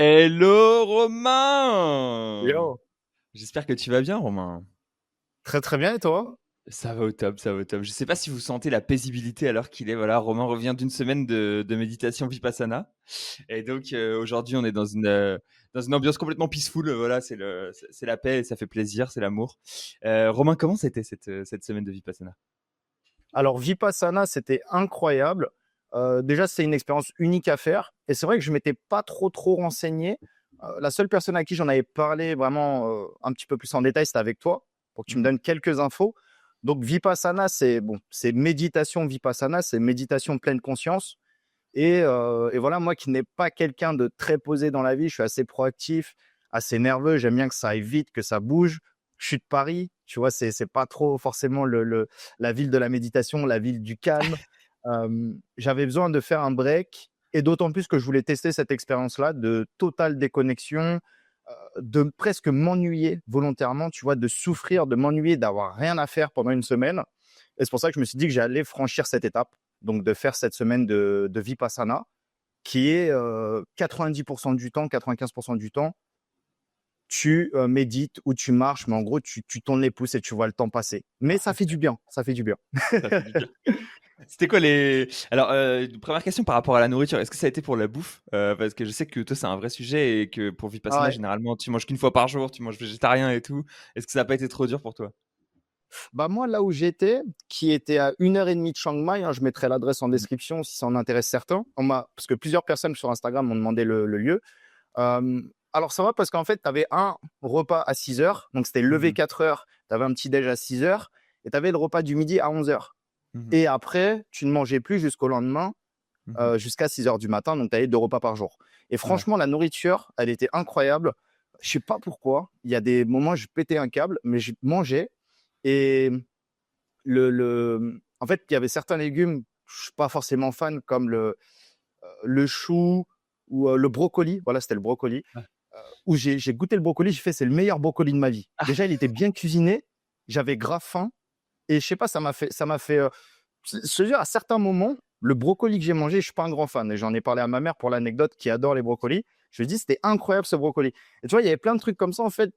Hello Romain! Yo, J'espère que tu vas bien Romain. très très bien et toi? Ça va au top, ça va au top. Je sais pas si vous sentez la paisibilité alors qu'il est, voilà, Romain revient d'une semaine de méditation Vipassana. Et donc aujourd'hui on est dans une ambiance complètement peaceful, voilà, c'est la paix et ça fait plaisir, c'est l'amour. Romain, comment c'était cette semaine de Vipassana? Alors Vipassana, c'était incroyable. Déjà, c'est une expérience unique à faire et c'est vrai que je m'étais pas trop renseigné. La seule personne à qui j'en avais parlé vraiment un petit peu plus en détail, c'était avec toi pour que tu me Mmh. donnes quelques infos. Donc Vipassana, c'est bon, c'est méditation Vipassana, c'est méditation pleine conscience. Et voilà, moi qui n'ai pas quelqu'un de très posé dans la vie, je suis assez proactif, assez nerveux, j'aime bien que ça aille vite, que ça bouge. Je suis de Paris, tu vois, c'est pas trop forcément la ville de la méditation, la ville du calme. J'avais besoin de faire un break et d'autant plus que je voulais tester cette expérience-là de totale déconnexion, de presque m'ennuyer volontairement, tu vois, de souffrir, de m'ennuyer, d'avoir rien à faire pendant une semaine. Et c'est pour ça que je me suis dit que j'allais franchir cette étape, donc de faire cette semaine de Vipassana, qui est 90% du temps, 95% du temps, tu médites ou tu marches, mais en gros, tu tournes les pouces et tu vois le temps passer. Mais ça fait du bien, ça fait du bien. Ça fait du bien. C'était quoi les alors, première question par rapport à la nourriture, est-ce que ça a été pour la bouffe? Parce que je sais que toi, c'est un vrai sujet et que pour Vipassana, Ouais. généralement, tu manges qu'une fois par jour, tu manges végétarien et tout. Est-ce que ça a pas été trop dur pour toi? Bah moi, là où j'étais, qui était à 1 heure et demie de Chiang Mai, hein, je mettrai l'adresse en Mmh. description si ça en intéresse certains. Parce que plusieurs personnes sur Instagram m'ont demandé le lieu. Alors ça va parce qu'en fait, tu avais un repas à 6 heures, donc c'était Mmh lever mh. 4 heures, tu avais un petit déj à 6 heures, et tu avais le repas du midi à 11 heures. Mmh mh. Et après, tu ne mangeais plus jusqu'au lendemain, Mmh. jusqu'à 6 heures du matin, donc tu avais 2 repas par jour. Et Ouais. franchement, la nourriture, elle était incroyable. Je sais pas pourquoi, il y a des moments, je pétais un câble, mais je mangeais et en fait, il y avait certains légumes, je suis pas forcément fan, comme le chou ou le brocoli. Voilà, c'était le brocoli. Ouais. Où j'ai goûté le brocoli, j'ai fait: «C'est le meilleur brocoli de ma vie». Déjà, il était bien cuisiné, j'avais grave faim et je sais pas, ça m'a fait, je te jure, à certains moments, le brocoli que j'ai mangé, je suis pas un grand fan et j'en ai parlé à ma mère pour l'anecdote qui adore les brocolis. Je lui ai dit: «C'était incroyable ce brocoli» et tu vois, il y avait plein de trucs comme ça, en fait.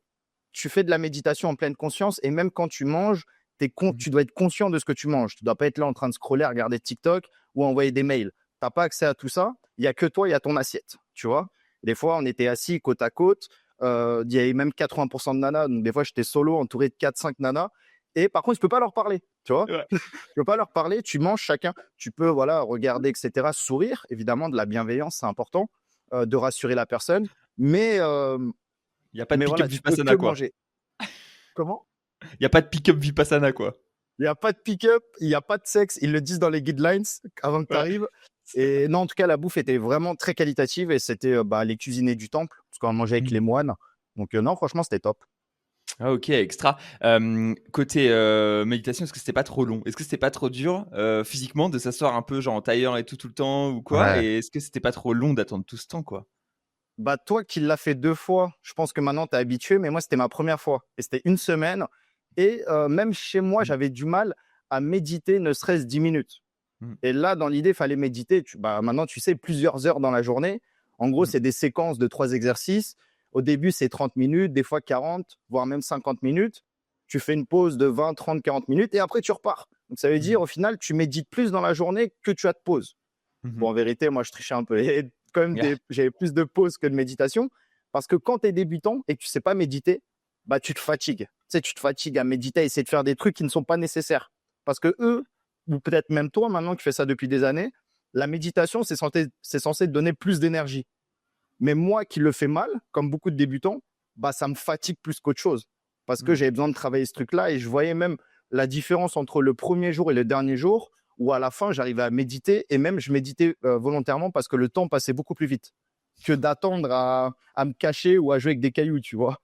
Tu fais de la méditation en pleine conscience et même quand tu manges, Mmh. tu dois être conscient de ce que tu manges. Tu dois pas être là en train de scroller, regarder TikTok ou envoyer des mails. Tu as pas accès à tout ça. Il y a que toi, il y a ton assiette, tu vois? Des fois, on était assis côte à côte, il y avait même 80 de nanas, donc des fois, j'étais solo entouré de 4-5 nanas et par contre, je peux pas leur parler, tu vois? Ouais. Je peux pas leur parler, tu manges chacun. Tu peux, voilà, regarder et cetera, sourire, évidemment, de la bienveillance, c'est important, de rassurer la personne, mais Il y a pas de mais pick-up voilà, tu peux que Vipassana, quoi. manger. Comment? Il y a pas de pick-up Vipassana, quoi. Il y a pas de pick-up, il y a pas de sexe. Ils le disent dans les guidelines avant que tu Ouais. arrives. Et non, en tout cas, la bouffe était vraiment très qualitative et c'était bah, les cuisiniers du temple, parce qu'on mangeait avec Mmh. les moines. Donc non, franchement, c'était top. Ah OK, extra. Côté, méditation, est-ce que c'était pas trop long? Est-ce que c'était pas trop dur, physiquement de s'asseoir un peu genre en tailleur et tout le temps ou quoi? Ouais. Et est-ce que c'était pas trop long d'attendre tout ce temps, quoi? Bah, toi qui l'as fait 2 fois, je pense que maintenant tu es habitué, mais moi, c'était ma première fois et c'était une semaine et même chez moi, Mmh. j'avais du mal à méditer ne serait-ce 10 minutes. Mmh. Et là, dans l'idée, il fallait méditer. Bah, maintenant, tu sais, plusieurs heures dans la journée. En gros, Mmh. c'est des séquences de 3 exercices. Au début, c'est 30 minutes, des fois 40, voire même 50 minutes. Tu fais une pause de 20, 30, 40 minutes et après, tu repars. Donc, ça veut Mmh. dire, au final, tu médites plus dans la journée que tu as de pause. Mmh. Bon, en vérité, moi, je trichais un peu. Et quand même, Ah. j'avais plus de pauses que de méditation. Parce que quand tu es débutant et que tu sais pas méditer, bah, tu te fatigues. Tu sais, tu te fatigues à méditer, à essayer de faire des trucs qui ne sont pas nécessaires. Parce que eux, ou peut-être même toi, maintenant, qui fais ça depuis des années, la méditation, c'est censé te donner plus d'énergie. Mais moi qui le fais mal, comme beaucoup de débutants, bah, ça me fatigue plus qu'autre chose. Parce que Mmh. j'avais besoin de travailler ce truc-là et je voyais même la différence entre le premier jour et le dernier jour, où à la fin, j'arrivais à méditer et même je méditais volontairement parce que le temps passait beaucoup plus vite que d'attendre à me cacher ou à jouer avec des cailloux, tu vois.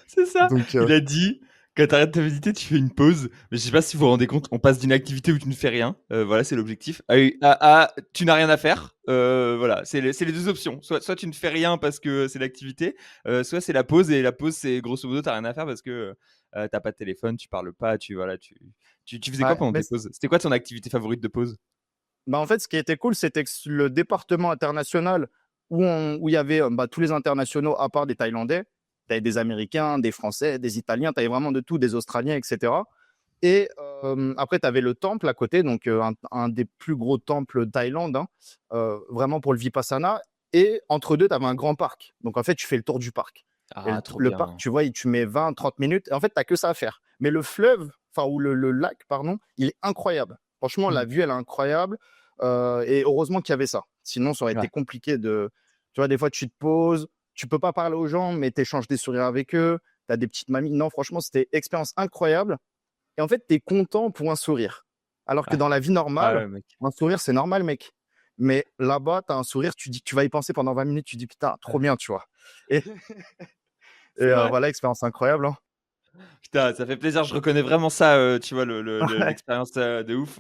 C'est ça. Donc, Il a dit: «Quand tu arrêtes de méditer, tu fais une pause». Mais je sais pas si vous vous rendez compte, on passe d'une activité où tu ne fais rien, voilà, c'est l'objectif, à tu n'as rien à faire. Voilà, c'est les 2 options. Soit tu ne fais rien parce que c'est l'activité, soit c'est la pause et la pause, c'est grosso modo, tu as rien à faire parce que, tu as pas de téléphone, tu parles pas, voilà, tu faisais quoi ouais, pendant mais tes pauses? C'était quoi ton activité favorite de pause? bah, en fait, ce qui était cool, c'était que le département international, où il y avait tous les internationaux à part des Thaïlandais. Tu avais des Américains, des Français, des Italiens, tu avais vraiment de tout, des Australiens, etc. Et après, tu avais le temple à côté, donc un des plus gros temples Thaïlande, hein, vraiment pour le Vipassana. Et entre deux, tu avais un grand parc. Donc en fait, tu fais le tour du parc. Et Ah, trop le parc, bien. tu vois, tu mets 20-30 minutes. Et en fait, tu n'as que ça à faire. Mais le fleuve, enfin, ou le lac, pardon, il est incroyable. Franchement, la Mmh. vue, elle est incroyable. Et heureusement qu'il y avait ça. Sinon, ça aurait été Ouais. compliqué de. Tu vois, des fois, tu te poses, tu peux pas parler aux gens, mais tu échanges des sourires avec eux. Tu as des petites mamies. Non, franchement, c'était une expérience incroyable. Et en fait, tu es content pour un sourire. Alors que Ouais. dans la vie Ah normale, ouais, mec. un sourire, c'est normal, mec. Mais là-bas, tu as un sourire, tu vas y penser pendant 20 minutes, tu dis putain, trop bien, tu vois. Et, C'est vrai. voilà, expérience incroyable. Hein. Putain, ça fait plaisir, je reconnais vraiment ça, tu vois, Ouais. l'expérience, de ouf.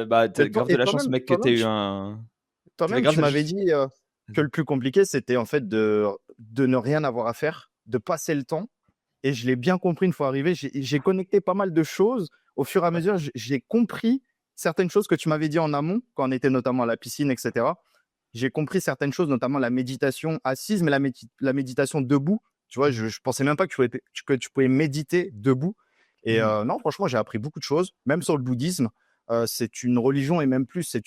Bah, tu Et toi, grave de et la chance, toi-même, mec, que tu toi-même, eu tu, un tu toi-même, grave tu de la m'avais chance. dit que Vas-y. le plus compliqué, c'était en fait de ne rien avoir à faire, de passer le temps. Et je l'ai bien compris une fois arrivé. J'ai connecté pas mal de choses. Au fur et à Ouais. mesure, j'ai compris certaines choses que tu m'avais dit en amont, quand on était notamment à la piscine, etc. J'ai compris certaines choses, notamment la méditation assise, mais la méditation debout. Tu vois, Mmh. je pensais même pas que tu pouvais méditer debout. Et Mmh. non, franchement, j'ai appris beaucoup de choses, même sur le bouddhisme. C'est une religion et même plus, c'est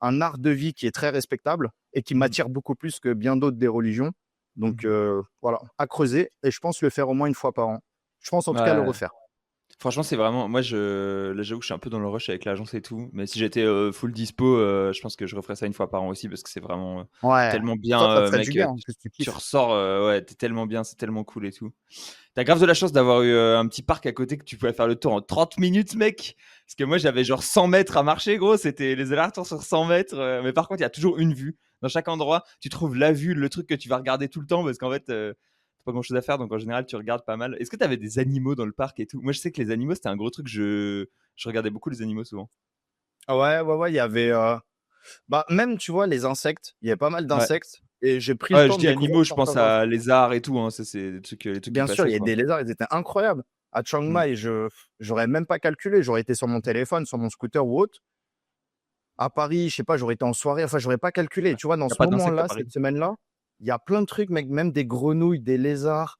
un art de vie qui est très respectable et qui Mmh. m'attire beaucoup plus que bien d'autres des religions. Donc Mmh. voilà, à creuser. Et je pense le faire au moins une fois par an. Je pense en tout cas le Ouais. refaire. Franchement, c'est vraiment moi, là, j'avoue que je suis un peu dans le rush avec l'agence et tout, mais si j'étais, full dispo, je pense que je referais ça une fois par an aussi parce que c'est vraiment, Ouais, tellement ça, bien, ça te ferait du mec, bien, en plus tu tu kiffes. ressors, ouais, tu tellement bien, c'est tellement cool et tout. T'as grave de la chance d'avoir eu un petit parc à côté que tu pouvais faire le tour en 30 minutes, mec. Parce que moi, j'avais genre 100 mètres à marcher, gros. C'était les allers-retours sur 100 mètres. Mais par contre, il y a toujours une vue. Dans chaque endroit, tu trouves la vue, le truc que tu vas regarder tout le temps. Parce qu'en fait, t'as pas grand-chose à faire. Donc en général, tu regardes pas mal. Est-ce que t'avais des animaux dans le parc et tout? Moi, je sais que les animaux, c'était un gros truc. Je regardais beaucoup les animaux souvent. Ouais, ouais, ouais, il y avait même, tu vois, les insectes, il y a pas mal Ouais. d'insectes et j'ai pris le Ouais, je temps de dis découvrir animaux, je pense certains oiseaux. à lézards et tout. Hein. Ça, c'est les trucs qui Bien sûr, il passaient, y a quoi. des lézards, ils étaient incroyables. À Chiang Mm. Mai, j'aurais même pas calculé, j'aurais été sur mon téléphone, sur mon scooter ou autre. À Paris, je sais pas, j'aurais été en soirée, enfin, j'aurais pas calculé. Ouais. Tu vois, dans Y a ce pas d'insectes à moment-là, Paris. cette semaine-là, il y a plein de trucs, mec, même des grenouilles, des lézards.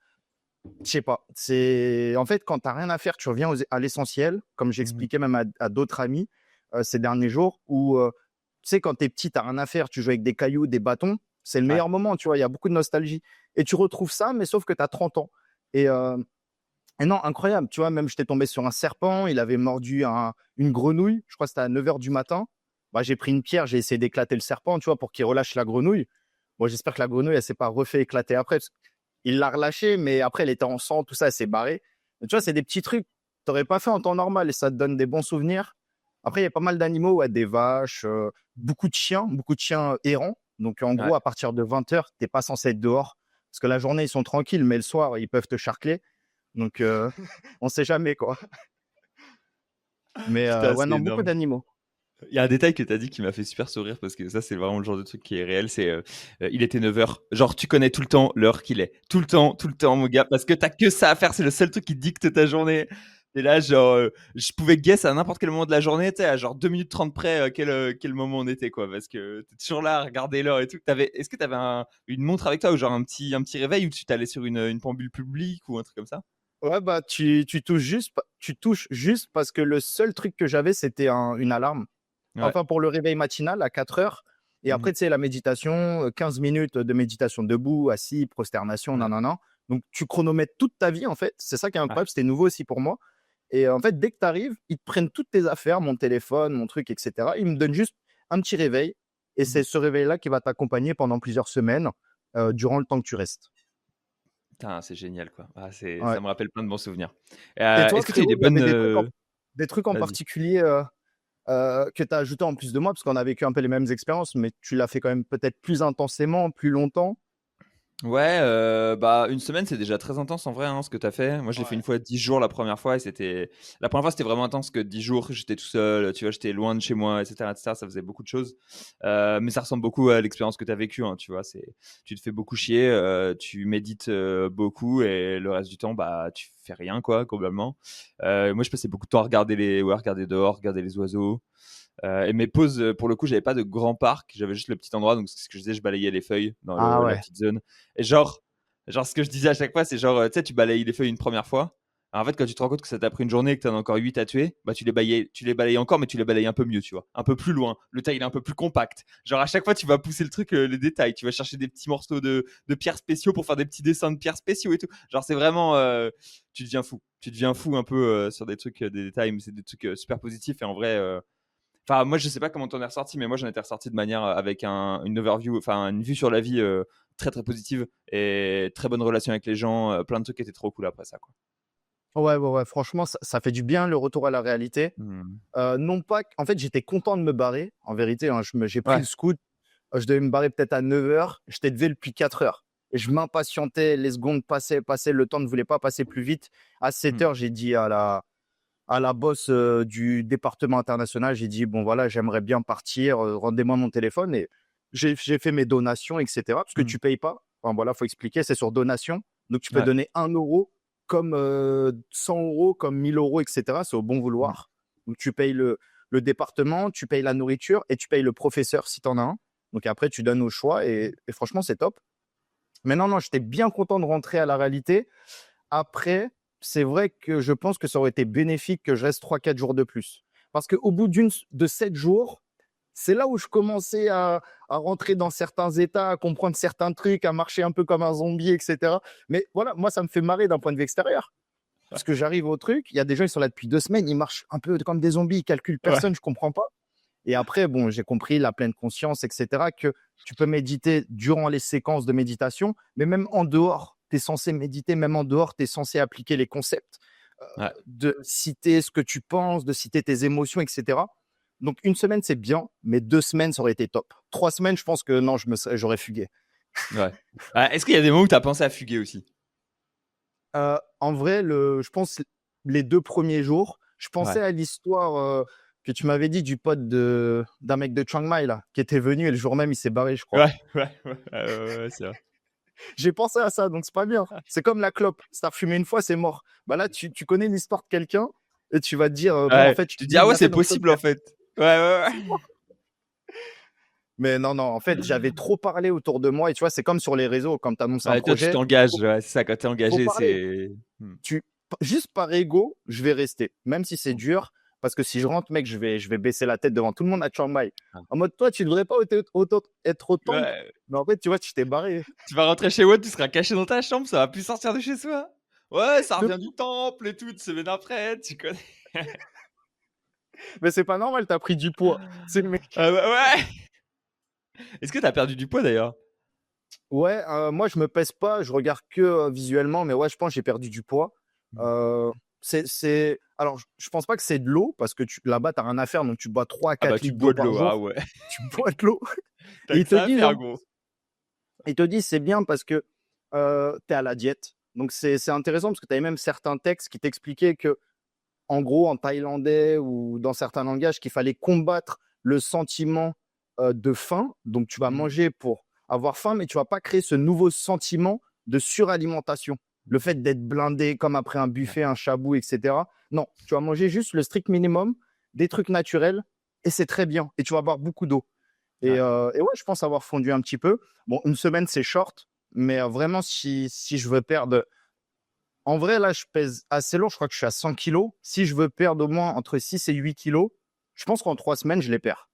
Je sais pas. C'est en fait quand tu as rien à faire, tu reviens à l'essentiel, comme Mhm. j'expliquais même à d'autres amis ces derniers jours, où tu sais, quand tu es petit, tu rien à faire, tu joues avec des cailloux, des bâtons, c'est le Ouais. meilleur moment, tu vois, il y a beaucoup de nostalgie. Et tu retrouves ça, mais sauf que tu as 30 ans. Et, euh, et non, incroyable, tu vois, même j'étais tombé sur un serpent, il avait mordu une grenouille, je crois que c'était à 9 h du matin. Bah, j'ai pris une pierre, j'ai essayé d'éclater le serpent, tu vois, pour qu'il relâche la grenouille. Moi, j'espère que la grenouille, elle s'est pas refait éclater après. Il l'a relâché, mais après, elle était en sang, tout ça, elle s'est barrée. Mais tu vois, c'est des petits trucs que tu n'aurais pas fait en temps normal et ça te donne des bons souvenirs. Après, il y a pas mal d'animaux, ouais, des vaches, beaucoup de chiens errants. Donc, en Ouais. gros, à partir de 20 h, tu n'es pas censé être dehors. Parce que la journée, ils sont tranquilles, mais le soir, ils peuvent te charcler. Donc, on ne sait jamais, quoi. Mais Putain, ouais, c'est non, beaucoup énorme. d'animaux. Il y a un détail que tu as dit qui m'a fait super sourire parce que ça, c'est vraiment le genre de truc qui est réel. C'est il était 9 h. Genre, tu connais tout le temps l'heure qu'il est. Tout le temps, mon gars. Parce que t'as que ça à faire. C'est le seul truc qui dicte ta journée. Et là, genre, je pouvais guess à n'importe quel moment de la journée, tu sais, à genre 2 minutes 30 près, quel moment on était, quoi. Parce que t'es toujours là à regarder l'heure et tout. Est-ce que t'avais une montre avec toi ou genre un petit réveil ou tu t'allais sur une pendule publique ou un truc comme ça? Ouais, bah, tu touches juste parce que le seul truc que j'avais, c'était une alarme. Ouais. Enfin, pour le réveil matinal à 4 h. Et Mhm. après, tu sais, la méditation, 15 minutes de méditation debout, assis, prosternation, Ouais. nanana. Donc, tu chronomètres toute ta vie, en fait. C'est ça qui est Ouais. incroyable. C'était nouveau aussi pour moi. Et en fait, dès que tu arrives, ils te prennent toutes tes affaires, mon téléphone, mon truc, etc. Ils me donnent juste un petit réveil. Et Mhm. c'est ce réveil-là qui va t'accompagner pendant plusieurs semaines, durant le temps que tu restes. Putain, c'est génial, quoi. Ah, Ouais. ça me rappelle plein de bons souvenirs. Et toi, Est-ce que tu as eu frérot, des il y avait bonnes. des trucs en Vas-y. particulier que tu as ajouté en plus de moi, parce qu'on a vécu un peu les mêmes expériences, mais tu l'as fait quand même peut-être plus intensément, plus longtemps. Ouais, bah, une semaine, c'est déjà très intense en vrai, hein, ce que tu as fait. Moi, je l'ai fait une Ouais. fois 10 jours la première fois et la première fois, c'était vraiment intense que 10 jours, j'étais tout seul, tu vois? J'étais loin de chez moi et cetera, ça faisait beaucoup de choses. Mais ça ressemble beaucoup à l'expérience que tu as vécue, hein, tu vois? Tu te fais beaucoup chier, tu médites, beaucoup et le reste du temps, bah, tu fais rien quoi, globalement. Moi, je passais beaucoup de temps à regarder dehors, regarder les oiseaux. Et mes pauses, pour le coup, j'avais pas de grand parc, j'avais juste le petit endroit, donc c'est ce que je disais, je balayais les feuilles dans Ah la ouais. petite zone. Et genre, ce que je disais à chaque fois, c'est genre, tu sais, tu balayes les feuilles une première fois. Alors, en fait, quand tu te rends compte que ça t'a pris une journée et que t'en as encore 8 à tuer, bah tu les balayes encore, mais tu les balayes un peu mieux, tu vois. Un peu plus loin. Le taille il est un peu plus compact. Genre, à chaque fois, tu vas pousser le truc, les détails. Tu vas chercher des petits morceaux de pierres spéciaux pour faire des petits dessins de pierres spéciaux et tout. Genre, c'est vraiment. Tu deviens fou. Tu deviens fou un peu sur des trucs, des détails, mais c'est des trucs super positifs. Et en vrai, enfin, moi, je sais pas comment t'en es ressorti, mais moi, j'en étais ressorti de manière avec une overview, enfin, une vue sur la vie très très positive et très bonne relation avec les gens. Plein de trucs qui étaient trop cool après ça, quoi. Ouais, ouais, ouais, franchement, ça fait du bien le retour à la réalité. Hmm. Non pas en fait, j'étais content de me barrer, en vérité, hein, j'ai pris Ouais. le scoot, je devais me barrer peut-être à 9 heures, j'étais levé depuis 4 heures et je m'impatientais, les secondes passaient, le temps ne voulait pas passer plus vite. À sept Hmm. heures, j'ai dit à la boss du département international, j'ai dit: «Bon voilà, j'aimerais bien partir, rendez-moi mon téléphone» et j'ai fait mes donations et cetera parce que Hmm. tu payes pas. Enfin voilà, faut expliquer, c'est sur donation. Donc tu peux Ouais. donner 1 € comme, 100 € comme 1 000 € et cetera, c'est au bon Hmm. vouloir. Donc tu payes le département, tu payes la nourriture et tu payes le professeur si tu en as un. Donc après tu donnes au choix et franchement c'est top. Mais non, non, j'étais bien content de rentrer à la réalité. Après, c'est vrai que je pense que ça aurait été bénéfique que je reste 3 4 jours de plus. Parce qu'au bout de 7 jours, c'est là où je commençais à rentrer dans certains états, à comprendre certains trucs, à marcher un peu comme un zombie, et cetera. Mais voilà, moi, ça me fait marrer d'un point de vue extérieur. Parce que j'arrive au truc, il y a des gens, ils sont là depuis 2 semaines, ils marchent un peu comme des zombies, ils calculent Ouais. personne, je comprends pas. Et après, bon, j'ai compris la pleine conscience, et cetera, que tu peux méditer durant les séquences de méditation, mais même en dehors, tu es censé méditer, même en dehors, tu es censé appliquer les concepts, Ouais. de citer ce que tu penses, de citer tes émotions, et cetera. Donc, une semaine, c'est bien, mais 2 semaines, ça aurait été top. 3 semaines, je pense que non, j'aurais fugué. Ouais. Ah, est-ce qu'il y a des moments où t'as pensé à fuguer aussi? En vrai, je pense les 2 premiers jours, je pensais Ouais. à l'histoire que tu m'avais dit du pote d'un mec de Chiang Mai, là, qui était venu et le jour même, il s'est barré, je crois. Ouais, ouais, ouais, ouais, c'est vrai. J'ai pensé à ça, donc c'est pas bien. C'est comme la clope. Si t'as fumé une fois, c'est mort. Bah là, tu connais l'histoire de quelqu'un et tu vas te dire, bon, en Ouais, fait, tu te dis: lui, «Ah il ouais, l'a c'est fait, donc je peux le possible, en faire. fait». Ouais, ouais, C'est ouais. mort. Mais non, non, en fait, j'avais trop parlé autour de moi et tu vois, c'est comme sur les réseaux, quand tu annonces un Ouais, toi, tu projet, t'engages, faut, ouais, c'est ça, quand t'es faut engagé, parler. c'est mmh. Juste par ego, je vais rester, même si c'est Mmh. dur, parce que si je rentre, mec, je vais baisser la tête devant tout le monde à Chiang Mai. Ah. En mode, toi, tu devrais pas être au temple. Ouais, Mais en fait, tu vois, tu t'es barré. tu vas rentrer chez WOD, tu seras caché dans ta chambre, ça va plus sortir de chez soi. Ouais, ça De revient du fou. temple et tout, une semaine après, tu connais. Mais c'est pas normal, t'as pris du poids. C'est le mec. Ah bah, ouais! Est-ce que t'as perdu du poids d'ailleurs? Ouais, moi je me pèse pas, je regarde que, visuellement, mais ouais, je pense que j'ai perdu du poids. Mmh. Heu, c'est alors je pense pas que c'est de l'eau parce que tu là-bas, tu as rien à faire, donc tu bois trois Ah bah, quatre tu litres d'eau bois de par l'eau, ah jour. ouais. Tu bois de l'eau. Tu Et que ça à faire, gros. ils te disent: «C'est bien parce que, tu es à la diète». Donc c'est intéressant parce que tu avais même certains textes qui t'expliquaient que en gros, en thaïlandais ou dans certains langages, qu'il fallait combattre le sentiment de faim. Donc, tu vas Mmh. manger pour avoir faim, mais tu vas pas créer ce nouveau sentiment de suralimentation. Le fait d'être blindé comme après un Ouais. buffet, un chabou, etc. Non, tu vas manger juste le strict minimum, des trucs naturels, et c'est très bien. Et tu vas boire beaucoup d'eau. Ouais. Et ouais, je pense avoir fondu un petit peu. Bon, une semaine, c'est short, mais vraiment, si je veux perdre en vrai, là, je pèse assez lourd. Je crois que je suis à 100 kilos. Si je veux perdre au moins entre 6 et 8 kilos, je pense qu'en 3 semaines, je les perds.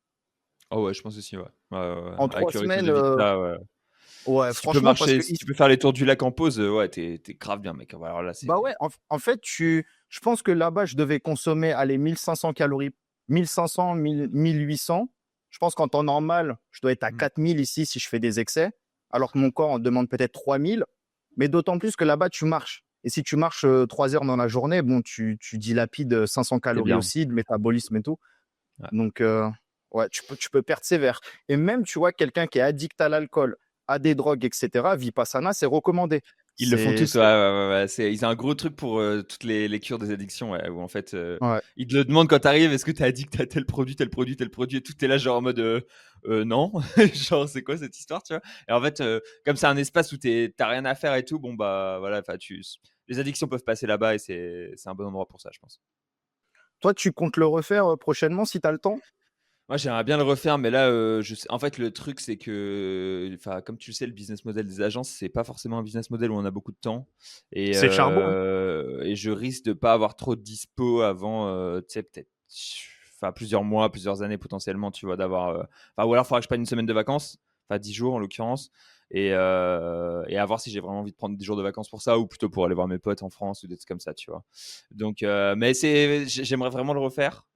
Oh ouais, je pense aussi, ouais. Ouais, ouais, ouais. En Avec trois le rythme semaines, de vie que tu ouais. ouais, Si tu peux franchement, parce marcher, que si tu peux faire les tours du lac en pause, ouais, tu es grave bien, mec. Alors là, bah c'est ouais, en fait, je pense que là-bas, je devais consommer, allez, 1500 calories, 1500, 1800. Je pense qu'en temps normal, je dois être à mmh. 4000 ici si je fais des excès, alors que mon corps en demande peut-être 3000. Mais d'autant plus que là-bas, tu marches. Et si tu marches 3 heures dans la journée, bon, tu dilapides 500 C'est calories bien. aussi, de métabolisme et tout. Ouais. Donc, ouais, tu peux perdre sévère. Et même, tu vois, quelqu'un qui est addict à l'alcool, à des drogues, et cetera, Vipassana, c'est recommandé. Ils le font C'est, tous, ouais, c'est... ouais, ouais, ouais. Ils ont un gros truc pour toutes les cures des addictions, ouais, où en fait, Ouais. ils te le demandent quand t'arrives, est-ce que t'es addict à tel produit, tel produit, tel produit, et tout est là genre en mode non, genre c'est quoi cette histoire, tu vois? Et en fait, comme c'est un espace où t'as rien à faire et tout, bon bah voilà, enfin les addictions peuvent passer là-bas et c'est un bon endroit pour ça, je pense. Toi, tu comptes le refaire prochainement si tu as le temps? Moi, j'aimerais bien le refaire, mais là, en fait, le truc, c'est que, enfin, comme tu le sais, le business model des agences, c'est pas forcément un business model où on a beaucoup de temps, C'est le charbon, hein. et je risque de pas avoir trop de dispo avant, tu sais, peut-être, enfin, plusieurs mois, plusieurs années potentiellement, tu vois, d'avoir, enfin, ou alors, il faudra que je prenne une semaine de vacances, enfin 10 jours en l'occurrence, et à voir si j'ai vraiment envie de prendre des jours de vacances pour ça, ou plutôt pour aller voir mes potes en France ou des trucs comme ça, tu vois. Donc, mais j'aimerais vraiment le refaire.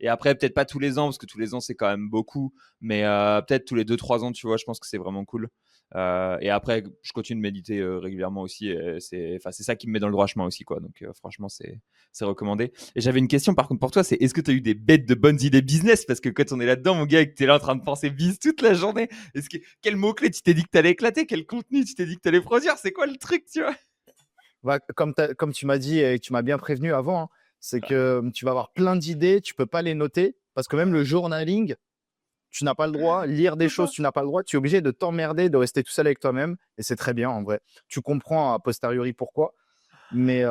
Et après, peut-être pas tous les ans, parce que tous les ans, c'est quand même beaucoup. Mais peut-être tous les 2-3 ans, tu vois, je pense que c'est vraiment cool. Et après, je continue de méditer régulièrement aussi. C'est ça qui me met dans le droit chemin aussi, quoi. Donc, franchement, c'est recommandé. Et j'avais une question, par contre, pour toi, c'est est-ce que tu as eu des bêtes de bonnes idées business? Parce que quand on est là-dedans, mon gars, et que tu es là en train de penser biz toute la journée, quel mot-clé tu t'es dit que tu allais éclater? Quel contenu tu t'es dit que tu allais produire? C'est quoi le truc, tu vois? Bah, comme tu m'as dit et que tu m'as bien prévenu avant, hein, c'est que tu vas avoir plein d'idées, tu peux pas les noter parce que même le journaling, tu n'as pas le droit. Lire des choses, tu n'as pas le droit. Tu es obligé de t'emmerder, de rester tout seul avec toi-même. Et c'est très bien en vrai. Tu comprends a posteriori pourquoi. Mais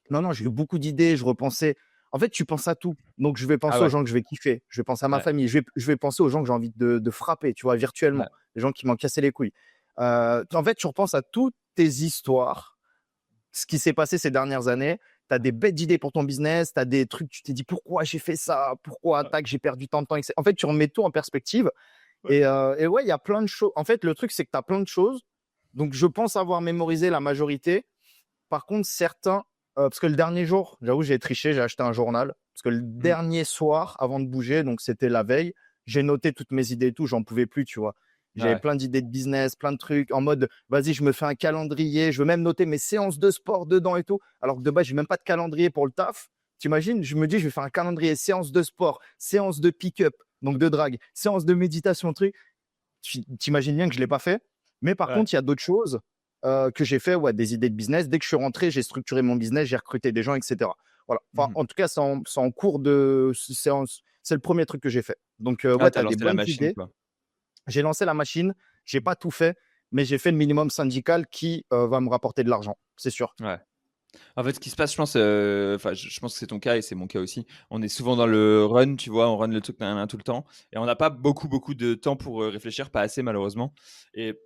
non, non, j'ai eu beaucoup d'idées. Je repensais. En fait, tu penses à tout. Donc, je vais Ah penser aux ouais, gens que je vais kiffer. Je vais penser à ma ouais, famille. Je vais penser aux gens que j'ai envie de frapper, tu vois, ouais, virtuellement. Les gens qui m'ont cassé les couilles. En fait, tu repenses à toutes tes histoires, ce qui s'est passé ces dernières années. Tu as des bêtes d'idées pour ton business. Tu as des trucs, tu t'es dit pourquoi j'ai fait ça, pourquoi ouais, tac, j'ai perdu tant de temps, etc. En fait, tu remets tout en perspective. ouais. Et ouais, il y a plein de choses. En fait, le truc, c'est que tu as plein de choses. Donc, je pense avoir mémorisé la majorité. Par contre, certains, parce que le dernier jour, j'avoue, j'ai triché, j'ai acheté un journal. Parce que le Mmh. dernier soir, avant de bouger, donc c'était la veille, j'ai noté toutes mes idées et tout, j'en pouvais plus, tu vois. J'avais Ouais. plein d'idées de business, plein de trucs en mode, vas-y, je me fais un calendrier, je veux même noter mes séances de sport dedans et tout. Alors que de base, j'ai même pas de calendrier pour le taf. T'imagines, je me dis, je vais faire un calendrier séance de sport, séance de pick-up, donc de drague, séance de méditation, truc. T'imagines bien que je ne l'ai pas fait. Mais par Ouais. contre, il y a d'autres choses que j'ai fait, ouais, des idées de business. Dès que je suis rentré, j'ai structuré mon business, j'ai recruté des gens, etc. Voilà. Enfin, Mmh. en tout cas, c'est en cours de. C'est le premier truc que j'ai fait. Donc, Ah, ouais, tu tu as des lancé la bonnes machine, idées. quoi. J'ai lancé la machine. J'ai pas tout fait, mais j'ai fait le minimum syndical qui va me rapporter de l'argent, c'est sûr. Ouais. En fait, ce qui se passe, je pense, enfin, je pense que c'est ton cas et c'est mon cas aussi. On est souvent dans le run, tu vois, on run le truc tout le temps et on n'a pas beaucoup, beaucoup de temps pour réfléchir, pas assez malheureusement. Et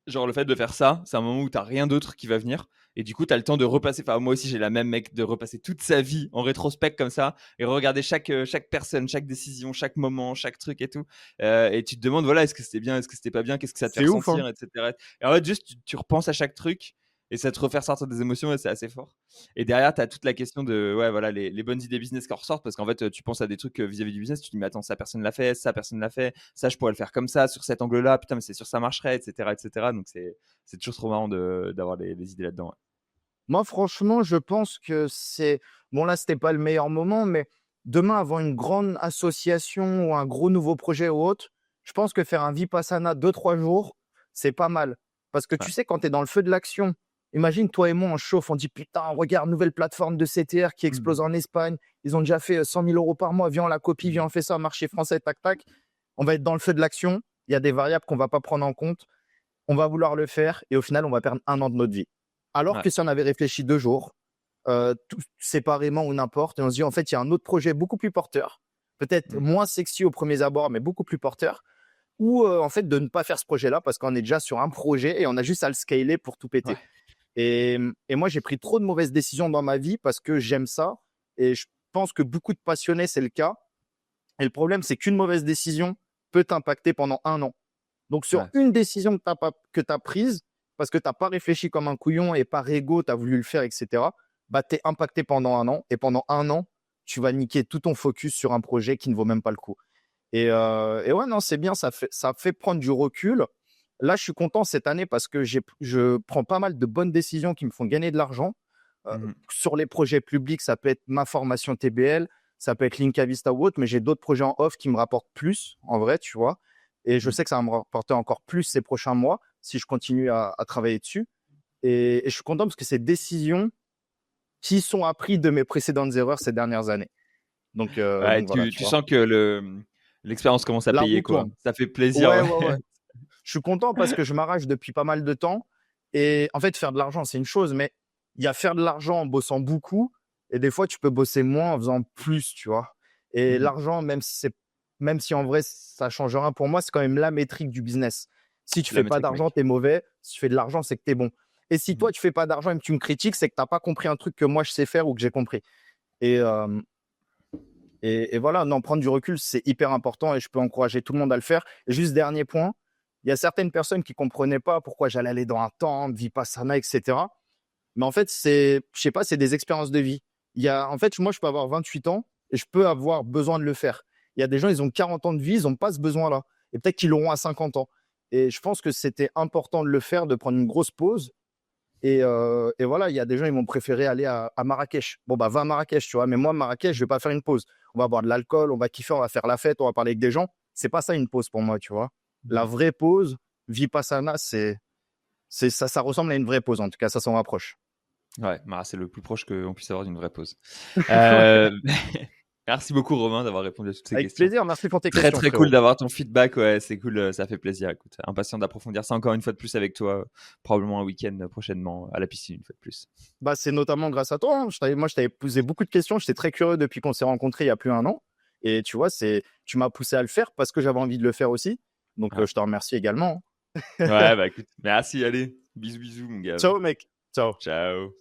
genre le fait de faire ça, c'est un moment où tu as rien d'autre qui va venir et du coup, tu as le temps de repasser, enfin moi aussi j'ai la même mec, de repasser toute sa vie en rétrospect comme ça et regarder chaque personne, chaque décision, chaque moment, chaque truc et tout. Et tu te demandes, voilà, est-ce que c'était bien, est-ce que c'était pas bien, qu'est-ce que ça te fait C'est ouf, hein. ressentir, etc. Et en fait, juste, tu repenses à chaque truc et ça te refait sortir des émotions et c'est assez fort. Et derrière, tu as toute la question de, ouais, voilà, les bonnes idées business qui en ressortent parce qu'en fait, tu penses à des trucs vis-à-vis du business, tu te dis, mais attends, ça personne l'a fait, ça personne l'a fait, ça je pourrais le faire comme ça, sur cet angle-là, putain, mais c'est sûr, ça marcherait, etc. etc. Donc c'est toujours trop marrant d'avoir les idées là-dedans. Ouais. Moi, franchement, je pense que c'est bon, là, c'était pas le meilleur moment, mais demain, avoir une grande association ou un gros nouveau projet ou autre, je pense que faire un Vipassana 2-3 jours, c'est pas mal. Parce que Ouais. tu sais, quand tu es dans le feu de l'action, imagine toi et moi, on chauffe, on dit putain, regarde, nouvelle plateforme de CTR qui explose Mhm. en Espagne. Ils ont déjà fait 100 000 euros par mois. Viens, on la copie, viens, Mhm. on fait ça, marché français, tac, tac. On va être dans le feu de l'action. Il y a des variables qu'on va pas prendre en compte. On va vouloir le faire et au final, on va perdre 1 an de notre vie. Alors Ouais. que si on avait réfléchi 2 jours, tout séparément ou n'importe, et on se dit en fait, il y a un autre projet beaucoup plus porteur, peut-être Mhm. moins sexy au premier abord, mais beaucoup plus porteur, ou en fait de ne pas faire ce projet-là parce qu'on est déjà sur un projet et on a juste à le scaler pour tout péter. Ouais. Et moi, j'ai pris trop de mauvaises décisions dans ma vie parce que j'aime ça et je pense que beaucoup de passionnés, c'est le cas. Et le problème, c'est qu'une mauvaise décision peut t'impacter pendant 1 an. Donc, sur Ouais. une décision que tu as prise, parce que tu n'as pas réfléchi comme un couillon et par ego, tu as voulu le faire, etc., bah, tu es impacté pendant 1 an. Et pendant 1 an, tu vas niquer tout ton focus sur un projet qui ne vaut même pas le coup. Et ouais, non, c'est bien, ça fait prendre du recul. Là, je suis content cette année parce que je prends pas mal de bonnes décisions qui me font gagner de l'argent. Mhm. Sur les projets publics, ça peut être ma formation TBL, ça peut être Linka Vista ou autre, mais j'ai d'autres projets en off qui me rapportent plus, en vrai, tu vois. Et je Mhm. sais que ça va me rapporter encore plus ces prochains mois si je continue à travailler dessus. Et je suis content parce que c'est des décisions qui sont apprises de mes précédentes erreurs ces dernières années. Donc, euh, Ouais, donc voilà, tu tu vois. sens que l'expérience commence à La payer, roue quoi. tourne. Ça fait plaisir, Ouais, ouais. ouais, ouais. Je suis content parce que je m'arrache depuis pas mal de temps. Et en fait, faire de l'argent, c'est une chose, mais il y a faire de l'argent en bossant beaucoup. Et des fois, tu peux bosser moins en faisant plus, tu vois. Et Mmh. l'argent, même si en vrai ça change rien pour moi, c'est quand même la métrique du business. Si tu C'est la fais pas métrique, d'argent, mec. tu es mauvais. Si tu fais de l'argent, c'est que tu es bon. Et si Mmh. toi, tu fais pas d'argent et que tu me critiques, c'est que tu pas compris un truc que moi je sais faire ou que j'ai compris. Et, et voilà, non, prendre du recul, c'est hyper important et je peux encourager tout le monde à le faire. Et juste dernier point, il y a certaines personnes qui comprenaient pas pourquoi j'allais aller dans un temple, Vipassana, etc. Mais en fait, je sais pas, c'est des expériences de vie. En fait, moi, je peux avoir 28 ans et je peux avoir besoin de le faire. Il y a des gens, ils ont 40 ans de vie, ils n'ont pas ce besoin-là. Et peut-être qu'ils l'auront à 50 ans. Et je pense que c'était important de le faire, de prendre une grosse pause. Et voilà, il y a des gens, ils m'ont préféré aller à Marrakech. Bon, bah, va à Marrakech, tu vois. Mais moi, Marrakech, je vais pas faire une pause. On va boire de l'alcool, on va kiffer, on va faire la fête, on va parler avec des gens. C'est pas ça une pause pour moi, tu vois. La Mmh. vraie pause, Vipassana, ça ressemble à une vraie pause. En tout cas, ça s'en rapproche. Ouais, bah, c'est le plus proche qu'on puisse avoir d'une vraie pause. Heu, merci beaucoup Romain d'avoir répondu à toutes ces Avec questions. plaisir. Merci pour tes Très, questions, très cool frérot. d'avoir ton feedback, ouais, c'est cool, ça fait plaisir, écoute. Impatient d'approfondir ça encore une fois de plus avec toi, probablement un week-end prochainement à la piscine une fois de plus. Bah, c'est notamment grâce à toi, hein. Moi, je t'avais posé beaucoup de questions. J'étais très curieux depuis qu'on s'est rencontrés il y a plus d'un an. Et tu vois, tu m'as poussé à le faire parce que j'avais envie de le faire aussi. Donc, Ouais. je te remercie également, hein. Ouais, bah, écoute, merci, allez, bisous, bisous mon gars. Ciao, mec. Ciao. Ciao.